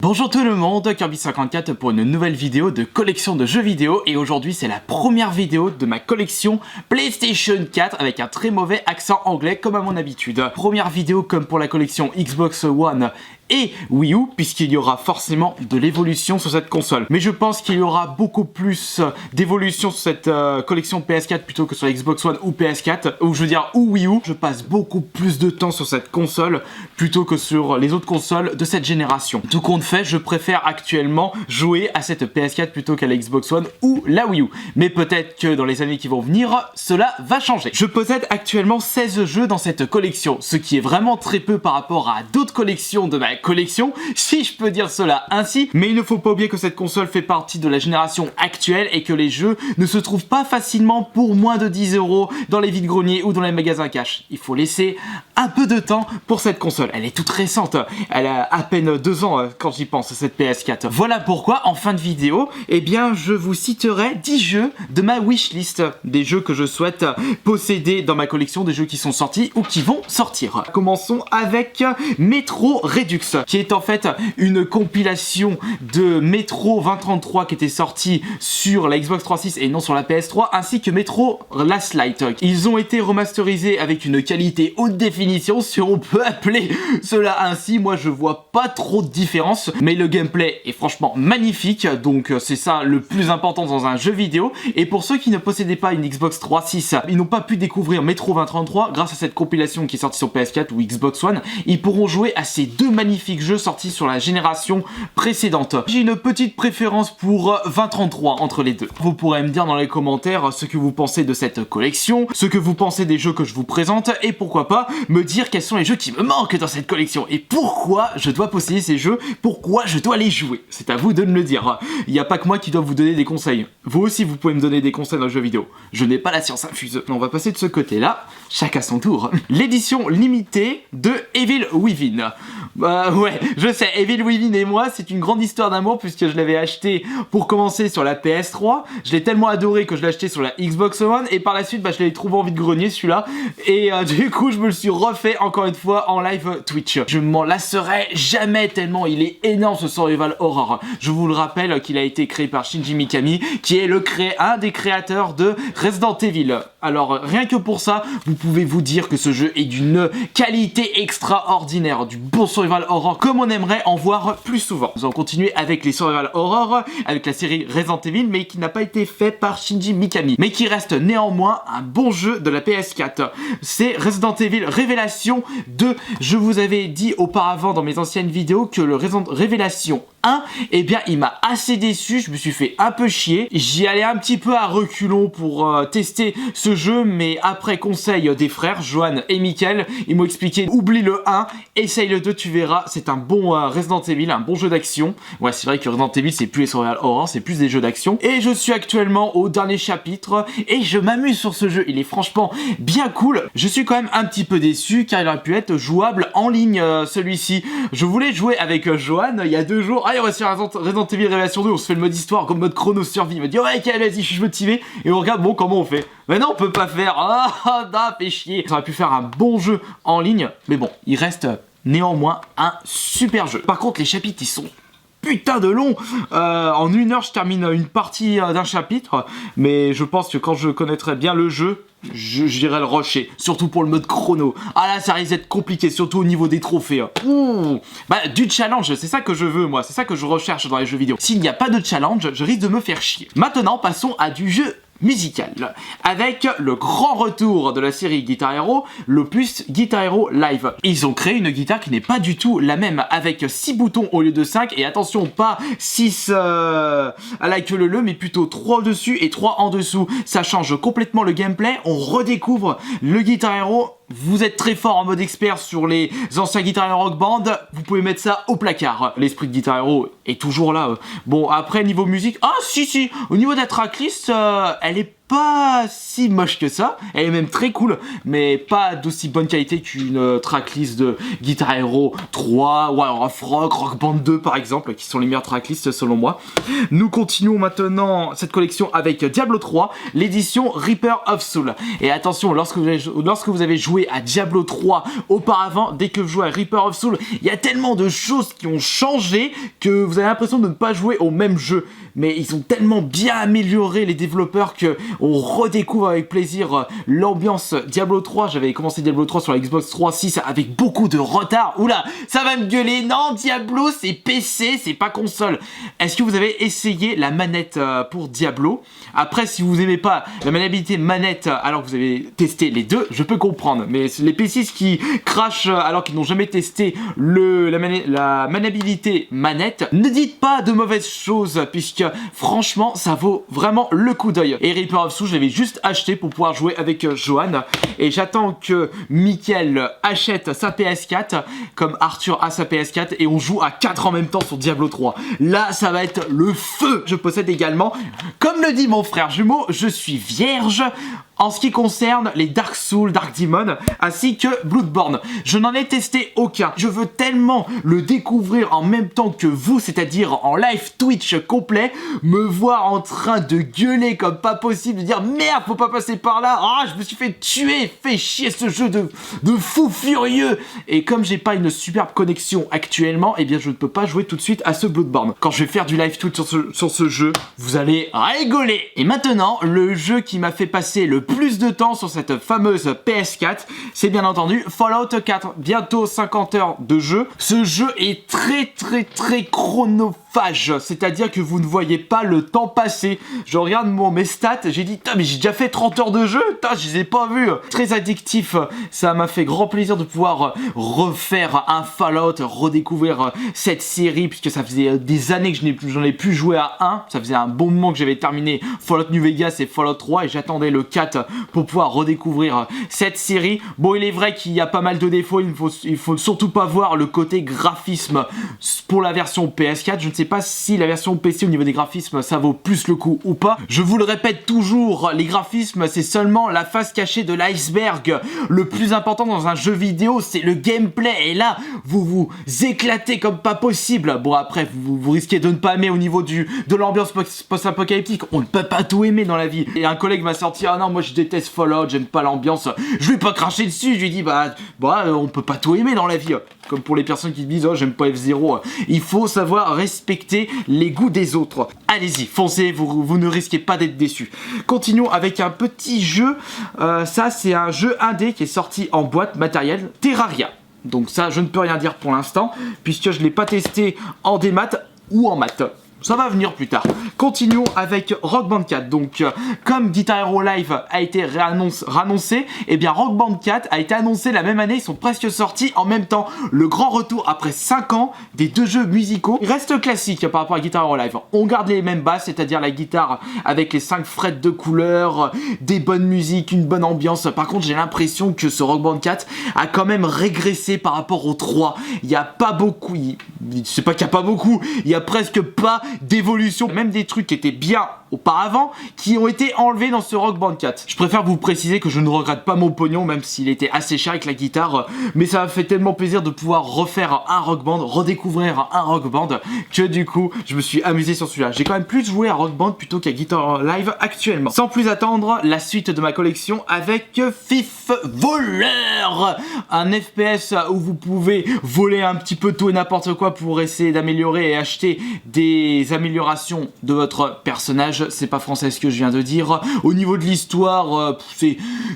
Bonjour tout le monde, Kirby54 pour une nouvelle vidéo de collection de jeux vidéo et aujourd'hui c'est la première vidéo de ma collection PlayStation 4 avec un très mauvais accent anglais comme à mon habitude. Première vidéo comme pour la collection Xbox One et Wii U puisqu'il y aura forcément de l'évolution sur cette console. Mais je pense qu'il y aura beaucoup plus d'évolution sur cette collection PS4 plutôt que sur la Xbox One ou PS4 ou je veux dire ou Wii U. Je passe beaucoup plus de temps sur cette console plutôt que sur les autres consoles de cette génération. Tout compte fait, je préfère actuellement jouer à cette PS4 plutôt qu'à la Xbox One ou la Wii U. Mais peut-être que dans les années qui vont venir, cela va changer. Je possède actuellement 16 jeux dans cette collection, ce qui est vraiment très peu par rapport à d'autres collections de ma collection, si je peux dire cela ainsi. Mais il ne faut pas oublier que cette console fait partie de la génération actuelle et que les jeux ne se trouvent pas facilement pour moins de 10 € dans les vides-greniers ou dans les magasins cash. Il faut laisser un peu de temps pour cette console. Elle est toute récente, elle a à peine 2 ans quand j'y pense, cette PS4. Voilà pourquoi en fin de vidéo, eh bien je vous citerai 10 jeux de ma wishlist, des jeux que je souhaite posséder dans ma collection, des jeux qui sont sortis ou qui vont sortir. Commençons avec Metro Redux, qui est en fait une compilation de Metro 2033 qui était sorti sur la Xbox 360 et non sur la PS3, ainsi que Metro Last Light. Ils ont été remasterisés avec une qualité haute définition, si on peut appeler cela ainsi. Moi je vois pas trop de différence, mais le gameplay est franchement magnifique, donc c'est ça le plus important dans un jeu vidéo. Et pour ceux qui ne possédaient pas une Xbox 360, ils n'ont pas pu découvrir Metro 2033 grâce à cette compilation qui est sortie sur PS4 ou Xbox One, ils pourront jouer à ces deux magnifiques jeux sortis sur la génération précédente. J'ai une petite préférence pour 2033 entre les deux. Vous pourrez me dire dans les commentaires ce que vous pensez de cette collection, ce que vous pensez des jeux que je vous présente, et pourquoi pas me dire quels sont les jeux qui me manquent dans cette collection et pourquoi je dois posséder ces jeux, pourquoi je dois les jouer. C'est à vous de me le dire. Il n'y a pas que moi qui dois vous donner des conseils. Vous aussi vous pouvez me donner des conseils dans le jeu vidéo. Je n'ai pas la science infuse. On va passer de ce côté-là, chacun son tour. L'édition limitée de Evil Within. Ouais, je sais, Evil Within et moi, c'est une grande histoire d'amour puisque je l'avais acheté pour commencer sur la PS3. Je l'ai tellement adoré que je l'ai acheté sur la Xbox One et par la suite, je l'ai trouvé en vide-grenier celui-là. Et du coup, je me le suis refait encore une fois en live Twitch. Je m'en lasserai jamais tellement il est énorme ce survival horror. Je vous le rappelle qu'il a été créé par Shinji Mikami, qui est un des créateurs de Resident Evil. Alors, rien que pour ça, vous pouvez vous dire que ce jeu est d'une qualité extraordinaire, du bon survival horror comme on aimerait en voir plus souvent. Nous allons continuer avec les survival horror, avec la série Resident Evil, mais qui n'a pas été fait par Shinji Mikami, mais qui reste néanmoins un bon jeu de la PS4. C'est Resident Evil Révélation 2. Je vous avais dit auparavant dans mes anciennes vidéos que le Resident Révélation 1, eh bien il m'a assez déçu, je me suis fait un peu chier. J'y allais un petit peu à reculons pour tester ce jeu, mais après conseil des frères Johan et Mickaël, ils m'ont expliqué oublie le 1, essaye le 2, tu verras, c'est un bon Resident Evil, un bon jeu d'action. Ouais, c'est vrai que Resident Evil c'est plus les survival horror, c'est plus des jeux d'action. Et je suis actuellement au dernier chapitre et je m'amuse sur ce jeu, il est franchement bien cool. Je suis quand même un petit peu déçu car il aurait pu être jouable en ligne celui-ci. Je voulais jouer avec Johan il y a 2 jours. Allez, on va se faire Resident Evil Révélation 2, on se fait le mode histoire comme mode chrono survie. Il m'a dit ouais, ok, vas-y, je suis motivé. Et on regarde, bon, comment on fait? Mais non, on peut pas faire. Ah, fait chier. Ça aurait pu faire un bon jeu en ligne, mais bon, il reste néanmoins un super jeu. Par contre, les chapitres, ils sont putain de long. En 1 heure, je termine une partie d'un chapitre, mais je pense que quand je connaîtrai bien le jeu, j'irai le rusher, surtout pour le mode chrono. Ah là, ça risque d'être compliqué, surtout au niveau des trophées. Ouh. Bah, du challenge, c'est ça que je veux, moi. C'est ça que je recherche dans les jeux vidéo. S'il n'y a pas de challenge, je risque de me faire chier. Maintenant, passons à du jeu musical, avec le grand retour de la série Guitar Hero, l'opus Guitar Hero Live. Ils ont créé une guitare qui n'est pas du tout la même, avec 6 boutons au lieu de 5, et attention, pas 6 à la queue leu, mais plutôt 3 au-dessus et 3 en dessous. Ça change complètement le gameplay, on redécouvre le Guitar Hero. Vous êtes très fort en mode expert sur les anciens Guitar Hero Rock Band, vous pouvez mettre ça au placard. L'esprit de Guitar Hero est toujours là. Bon, après, niveau musique, ah si, au niveau de la tracklist, elle est pas si moche que ça, elle est même très cool, mais pas d'aussi bonne qualité qu'une tracklist de Guitar Hero 3, ou alors Rock Band 2 par exemple, qui sont les meilleures tracklists selon moi. Nous continuons maintenant cette collection avec Diablo 3, l'édition Reaper of Soul. Et attention, lorsque vous avez joué à Diablo 3 auparavant, dès que vous jouez à Reaper of Soul, il y a tellement de choses qui ont changé que vous avez l'impression de ne pas jouer au même jeu. Mais ils ont tellement bien amélioré les développeurs que on redécouvre avec plaisir l'ambiance Diablo 3. J'avais commencé Diablo 3 sur la Xbox 360 avec beaucoup de retard. Oula, ça va me gueuler. Non, Diablo, c'est PC, c'est pas console. Est-ce que vous avez essayé la manette pour Diablo? Après, si vous aimez pas la maniabilité manette alors que vous avez testé les deux, je peux comprendre. Mais les PCs qui crachent alors qu'ils n'ont jamais testé la maniabilité manette, ne dites pas de mauvaises choses puisque franchement ça vaut vraiment le coup d'œil. Et Reaper of Soul, je l'avais juste acheté pour pouvoir jouer avec Johan, et j'attends que Mickaël achète sa PS4 comme Arthur a sa PS4 et on joue à 4 en même temps sur Diablo 3. Là ça va être le feu. Je possède également, comme le dit mon frère jumeau, je suis vierge en ce qui concerne les Dark Souls, Dark Demon, ainsi que Bloodborne. Je n'en ai testé aucun. Je veux tellement le découvrir en même temps que vous, c'est-à-dire en live Twitch complet, me voir en train de gueuler comme pas possible, de dire merde, faut pas passer par là, ah, je me suis fait tuer, fait chier ce jeu de fou furieux. Et comme j'ai pas une superbe connexion actuellement, eh bien je ne peux pas jouer tout de suite à ce Bloodborne. Quand je vais faire du live Twitch sur ce jeu, vous allez rigoler. Et maintenant, le jeu qui m'a fait passer le plus de temps sur cette fameuse PS4, c'est bien entendu Fallout 4. Bientôt 50 heures de jeu. Ce jeu est très chronophage, c'est-à-dire que vous ne voyez pas le temps passer. Je regarde mes stats, j'ai dit mais j'ai déjà fait 30 heures de jeu, je les ai pas vus. Très addictif, ça m'a fait grand plaisir de pouvoir refaire un Fallout, redécouvrir cette série, puisque ça faisait des années que j'en ai plus joué à un. Ça faisait un bon moment que j'avais terminé Fallout New Vegas et Fallout 3 et j'attendais le 4 pour pouvoir redécouvrir cette série. Bon, il est vrai qu'il y a pas mal de défauts, il faut surtout pas voir le côté graphisme pour la version PS4. Je ne sais pas si la version PC au niveau des graphismes ça vaut plus le coup ou pas. Je vous le répète toujours, les graphismes c'est seulement la face cachée de l'iceberg. Le plus important dans un jeu vidéo c'est le gameplay, et là vous vous éclatez comme pas possible. Bon, après vous risquez de ne pas aimer au niveau de l'ambiance post-apocalyptique. On ne peut pas tout aimer dans la vie. Et un collègue m'a sorti ah non, moi je déteste Fallout, j'aime pas l'ambiance. Je lui ai pas craché dessus, je lui ai dit on peut pas tout aimer dans la vie. Comme pour les personnes qui disent oh j'aime pas F0, il faut savoir respecter les goûts des autres. Allez-y, foncez, vous ne risquez pas d'être déçus. Continuons avec un petit jeu, ça c'est un jeu indé qui est sorti en boîte matérielle, Terraria. Donc ça je ne peux rien dire pour l'instant puisque je l'ai pas testé en démat ou en mat. Ça va venir plus tard. Continuons avec Rock Band 4. Donc, comme Guitar Hero Live a été réannoncé, eh bien Rock Band 4 a été annoncé la même année. Ils sont presque sortis en même temps. Le grand retour après 5 ans des deux jeux musicaux. Il reste classique par rapport à Guitar Hero Live. On garde les mêmes basses, c'est-à-dire la guitare avec les 5 frettes de couleur, des bonnes musiques, une bonne ambiance. Par contre, j'ai l'impression que ce Rock Band 4 a quand même régressé par rapport au 3. Il n'y a pas beaucoup, c'est pas qu'il n'y a pas beaucoup, il y a presque pas d'évolution, même des trucs qui étaient bien auparavant, qui ont été enlevés dans ce Rock Band 4. Je préfère vous préciser que je ne regrette pas mon pognon, même s'il était assez cher avec la guitare, mais ça m'a fait tellement plaisir de pouvoir refaire un Rock Band, redécouvrir un Rock Band, que du coup, je me suis amusé sur celui-là. J'ai quand même plus joué à Rock Band plutôt qu'à Guitar Live actuellement. Sans plus attendre, la suite de ma collection avec Thief Voleur, un FPS où vous pouvez voler un petit peu tout et n'importe quoi pour essayer d'améliorer et acheter des améliorations de votre personnage. C'est pas français ce que je viens de dire. Au niveau de l'histoire,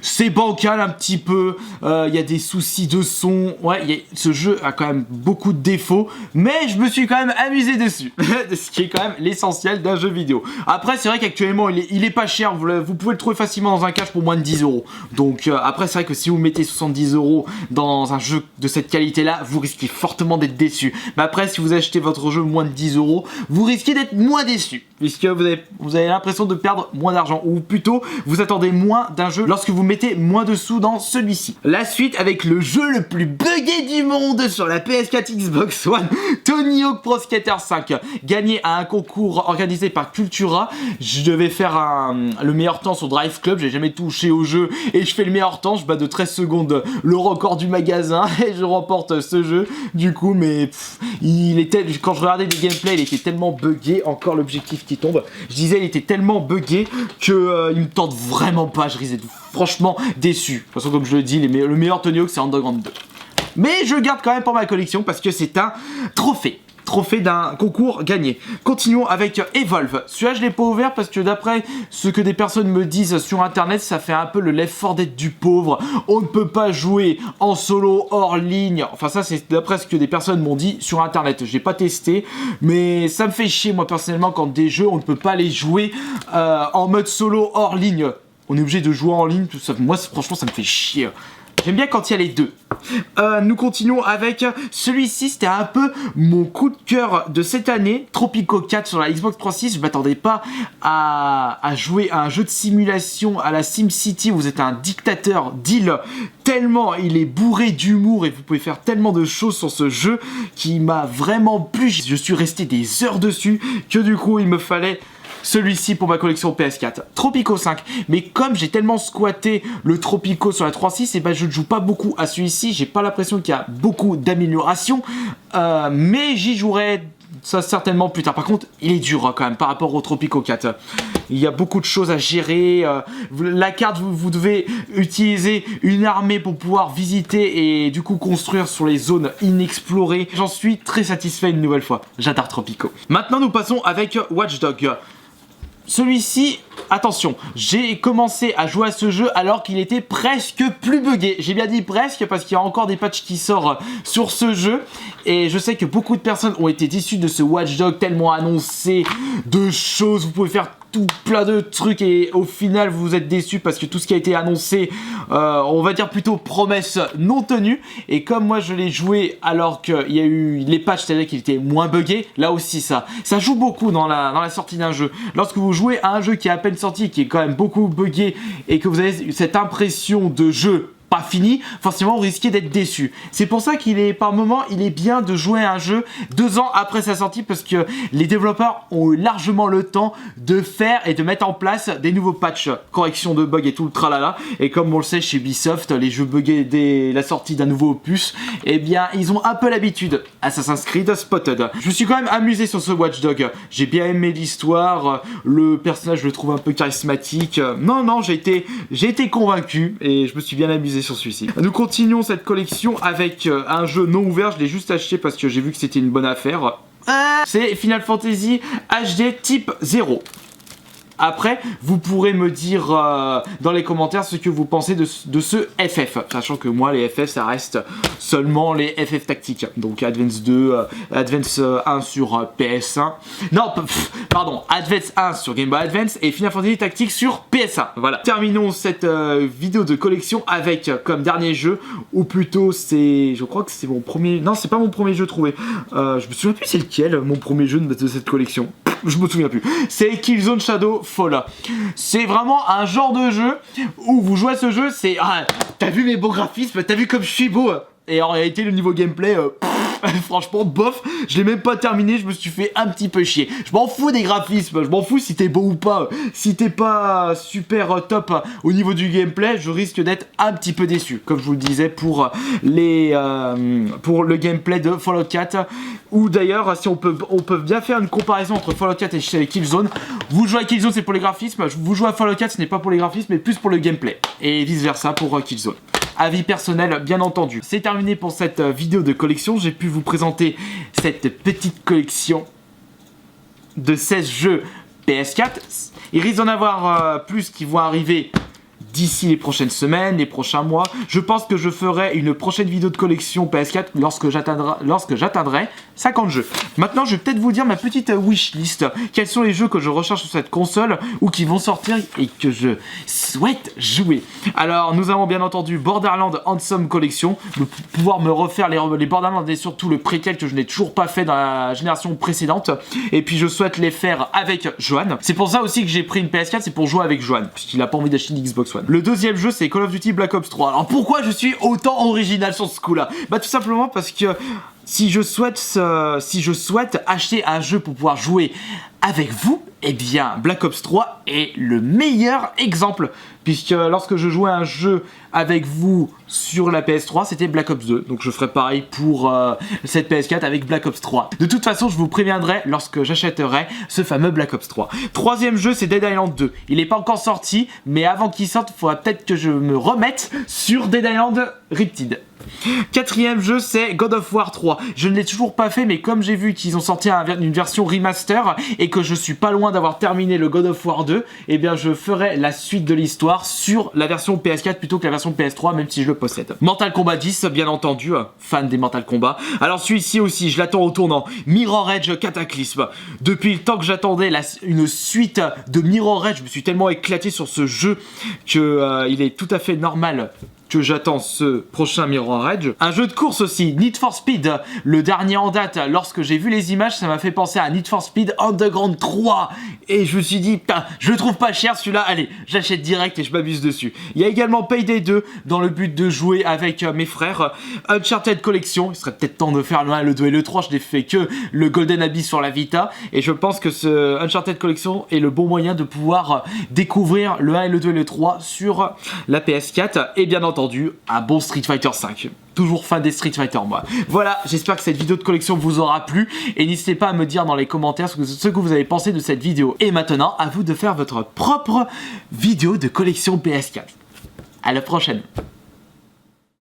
c'est bancal un petit peu. Il y a des soucis de son. Ouais, ce jeu a quand même beaucoup de défauts, mais je me suis quand même amusé dessus. Ce qui est quand même l'essentiel d'un jeu vidéo. Après, c'est vrai qu'actuellement, il est pas cher. Vous pouvez le trouver facilement dans un cache pour moins de 10 €. Donc après, c'est vrai que si vous mettez 70 € dans un jeu de cette qualité-là, vous risquez fortement d'être déçu. Mais après, si vous achetez votre jeu moins de 10 €, vous risquez d'être moins déçu. puisque vous avez l'impression de perdre moins d'argent, ou plutôt vous attendez moins d'un jeu lorsque vous mettez moins de sous dans celui-ci. La suite avec le jeu le plus buggé du monde sur la PS4 Xbox One, Tony Hawk Pro Skater 5, gagné à un concours organisé par Cultura. Je devais faire le meilleur temps sur Drive Club, j'ai jamais touché au jeu et je fais le meilleur temps, je bats de 13 secondes le record du magasin et je remporte ce jeu du coup, mais quand je regardais des gameplays, il était tellement buggé, encore l'objectif qui tombe, je disais il était tellement buggé que il me tente vraiment pas, je risque d'être franchement déçu. De toute façon, comme je le dis, le meilleur Tony Hawk c'est Underground 2. Mais je garde quand même pour ma collection parce que c'est un trophée d'un concours gagné. Continuons avec Evolve. Celui-là je l'ai pas ouvert parce que d'après ce que des personnes me disent sur internet, ça fait un peu le Left 4 Dead du pauvre. On ne peut pas jouer en solo hors ligne. Enfin ça c'est d'après ce que des personnes m'ont dit sur internet. J'ai pas testé, mais ça me fait chier moi personnellement quand des jeux on ne peut pas les jouer en mode solo hors ligne. On est obligé de jouer en ligne, tout ça. Moi franchement ça me fait chier. J'aime bien quand il y a les deux. Nous continuons avec celui-ci, c'était un peu mon coup de cœur de cette année, Tropico 4 sur la Xbox 360. Je m'attendais pas à jouer à un jeu de simulation à la SimCity où vous êtes un dictateur d'île, tellement il est bourré d'humour et vous pouvez faire tellement de choses sur ce jeu qui m'a vraiment plu. Je suis resté des heures dessus que du coup il me fallait celui-ci pour ma collection PS4. Tropico 5. Mais comme j'ai tellement squatté le Tropico sur la 3.6, et ben je ne joue pas beaucoup à celui-ci. J'ai pas l'impression qu'il y a beaucoup d'améliorations. Mais j'y jouerai ça certainement plus tard. Par contre, il est dur quand même par rapport au Tropico 4. Il y a beaucoup de choses à gérer. La carte, vous devez utiliser une armée pour pouvoir visiter et du coup construire sur les zones inexplorées. J'en suis très satisfait une nouvelle fois. J'adore Tropico. Maintenant, nous passons avec Watch Dogs. Celui-ci, attention, j'ai commencé à jouer à ce jeu alors qu'il était presque plus buggé. J'ai bien dit presque parce qu'il y a encore des patchs qui sortent sur ce jeu. Et je sais que beaucoup de personnes ont été déçues de ce Watch Dogs tellement annoncé de choses. Vous pouvez faire tout plein de trucs et au final vous êtes déçus parce que tout ce qui a été annoncé, on va dire plutôt promesse non tenue. Et comme moi je l'ai joué alors qu'il y a eu les patchs, c'est-à-dire qu'il était moins buggé, là aussi ça joue beaucoup dans la sortie d'un jeu. Lorsque vous jouez à un jeu qui est à peine sorti, qui est quand même beaucoup buggé et que vous avez cette impression de jeu pas fini, forcément vous risquez d'être déçu. C'est pour ça qu'il est par moment, il est bien de jouer à un jeu 2 ans après sa sortie parce que les développeurs ont eu largement le temps de faire et de mettre en place des nouveaux patchs, correction de bugs et tout le tralala. Et comme on le sait chez Ubisoft, les jeux buggés dès la sortie d'un nouveau opus, eh bien ils ont un peu l'habitude. Assassin's Creed Spotted. Je me suis quand même amusé sur ce Watch Dogs. J'ai bien aimé l'histoire, le personnage je le trouve un peu charismatique. Non, j'ai été convaincu et je me suis bien amusé sur celui-ci. Nous continuons cette collection avec un jeu non ouvert. Je l'ai juste acheté parce que j'ai vu que c'était une bonne affaire. C'est Final Fantasy HD Type 0. Après, vous pourrez me dire dans les commentaires ce que vous pensez de ce FF. Sachant que moi, les FF, ça reste seulement les FF tactiques. Donc Advance 2, Advance 1 sur PS1. Non, pardon, Advance 1 sur Game Boy Advance et Final Fantasy Tactics sur PS1. Voilà. Terminons cette vidéo de collection avec comme dernier jeu, ou plutôt c'est... Je crois que c'est mon premier... Non, c'est pas mon premier jeu trouvé. Je me souviens plus c'est lequel, mon premier jeu de cette collection. Je me souviens plus. C'est Killzone Shadowfall. C'est vraiment un genre de jeu où vous jouez à ce jeu, c'est... Ah, t'as vu mes beaux graphismes, t'as vu comme je suis beau. Et en réalité, le niveau gameplay... franchement bof, je l'ai même pas terminé, je me suis fait un petit peu chier. Je m'en fous des graphismes, je m'en fous si t'es beau ou pas. Si t'es pas super top au niveau du gameplay, je risque d'être un petit peu déçu. Comme je vous le disais pour le gameplay de Fallout 4. Ou d'ailleurs, si on peut bien faire une comparaison entre Fallout 4 et Killzone. Vous jouez à Killzone, c'est pour les graphismes. Vous jouez à Fallout 4, ce n'est pas pour les graphismes, mais plus pour le gameplay. Et vice versa pour Killzone. Avis personnel bien entendu. C'est terminé pour cette vidéo de collection. J'ai pu vous présenter cette petite collection de 16 jeux PS4. Il risque d'en avoir plus qui vont arriver d'ici les prochaines semaines, les prochains mois. Je pense que je ferai une prochaine vidéo de collection PS4 lorsque j'atteindrai 50 jeux. Maintenant, je vais peut-être vous dire ma petite wishlist. Quels sont les jeux que je recherche sur cette console ou qui vont sortir et que je souhaite jouer. Alors, nous avons bien entendu Borderlands Handsome Collection, de pouvoir me refaire les Borderlands et surtout le préquel que je n'ai toujours pas fait dans la génération précédente. Et puis, je souhaite les faire avec Johan. C'est pour ça aussi que j'ai pris une PS4, c'est pour jouer avec Johan, puisqu'il n'a pas envie d'acheter une Xbox One. Le deuxième jeu, c'est Call of Duty Black Ops 3. Alors, pourquoi je suis autant original sur ce coup-là? Bah, tout simplement parce que si je souhaite acheter un jeu pour pouvoir jouer avec vous, eh bien Black Ops 3 est le meilleur exemple, puisque lorsque je jouais un jeu avec vous sur la PS3, c'était Black Ops 2, donc je ferai pareil pour cette PS4 avec Black Ops 3. De toute façon, je vous préviendrai lorsque j'achèterai ce fameux Black Ops 3. Troisième jeu, c'est Dead Island 2. Il n'est pas encore sorti, mais avant qu'il sorte, il faudra peut-être que je me remette sur Dead Island Riptide. Quatrième jeu, c'est God of War 3. Je ne l'ai toujours pas fait, mais comme j'ai vu qu'ils ont sorti une version remaster et que je suis pas loin d'avoir terminé le God of War 2, eh bien je ferai la suite de l'histoire sur la version PS4 plutôt que la version PS3, même si je le possède. Mortal Kombat 10, bien entendu, fan des Mortal Kombat. Alors celui-ci aussi, je l'attends au tournant. Mirror Edge Cataclysme. Depuis le temps que j'attendais une suite de Mirror Edge, je me suis tellement éclaté sur ce jeu que il est tout à fait normal que j'attends ce prochain Mirror Edge. Un jeu de course aussi, Need for Speed, le dernier en date. Lorsque j'ai vu les images, ça m'a fait penser à Need for Speed Underground 3. Et je me suis dit, putain, je le trouve pas cher celui-là, allez, j'achète direct et je m'abuse dessus. Il y a également Payday 2, dans le but de jouer avec mes frères. Uncharted Collection, il serait peut-être temps de faire le 1, le 2 et le 3, je n'ai fait que le Golden Abyss sur la Vita. Et je pense que ce Uncharted Collection est le bon moyen de pouvoir découvrir le 1, le 2 et le 3 sur la PS4. Et bien entendu, un bon Street Fighter 5. Toujours fan des Street Fighter, moi. Voilà, j'espère que cette vidéo de collection vous aura plu. Et n'hésitez pas à me dire dans les commentaires ce que vous avez pensé de cette vidéo. Et maintenant, à vous de faire votre propre vidéo de collection PS4. À la prochaine.